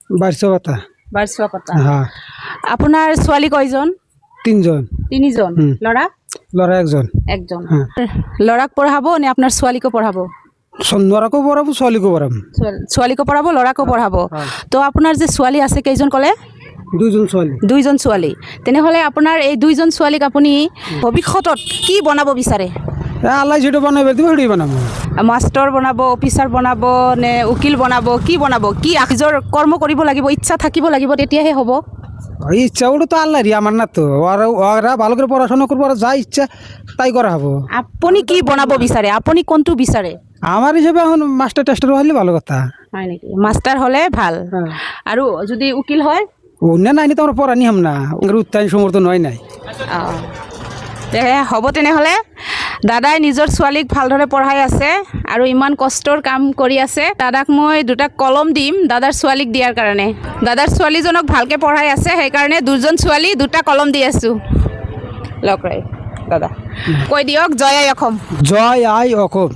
বারশো কথা। বাৰচোৱা কথা। হ্যাঁ আপোনাৰ ছোৱালী কয়জন? তিনজন। তিনিজন। ল'ৰা? ল'ৰা একজন। একজন। হ্যাঁ। ল'ৰাক পঢ়াব নে আপোনাৰ ছোৱালীকো পঢ়াব? ল'ৰাকো পঢ়াব ছোৱালীকো পঢ়াম। ছোৱালীকো পঢ়াব ল'ৰাকো পঢ়াব। তো আপোনাৰ যে ছোৱালী আছে কেইজন ক'লে? দুইজন ছোৱালী। দুইজন ছোৱালী। তেনেহ'লে আপোনাৰ এই দুইজন ছোৱালীক আপুনি ভৱিষ্যতত কি বনাব বিচাৰে? আল্লাহ যেটা বানাবে তুমি সেটাই বানাবো। মাষ্টৰ বনাব, অফিচাৰ বনাব নে উকিল বনাব, কি বনাব? কি নিজৰ কৰ্ম কৰিব লাগিব, ইচ্ছা থাকিব লাগিব, তেতিয়াহে হ'ব। ইচ্ছা ওটা তো আল্লাহরই, আমার না তো। ওরা ভালো করে পড়াশোনা করবো, ওরা যা ইচ্ছা তাই করা হবো। আপুনি কি বনাব বিচাৰে? আপুনি কোনটো বিচাৰে? আমার হিসাবে এখন মাস্টার টাস্টার হলে ভালো কথা। হয় নেকি? মাষ্টাৰ হ'লে ভাল। আৰু যদি উকিল হয়? অন্য নাই তো আমরা পড়া নিহাম না, উত্তায়ন সমর্থন হয় নাই। হ'ব তেনেহ'লে দাদাই নিজৰ ছোৱালীক ভালদৰে পঢ়াই আছে আৰু ইমান কষ্টৰ কাম কৰি আছে। দাদাক মই দুটা কলম দিম দাদাৰ ছোৱালীক দিয়াৰ কাৰণে। দাদাৰ ছোৱালীজনক ভালকৈ পঢ়াই আছে, সেইকাৰণে দুজন ছোৱালী দুটা কলম দি আছোঁ। লগ দাদা কৈ দিয়ক, জয় I Assam. Joy I Assam.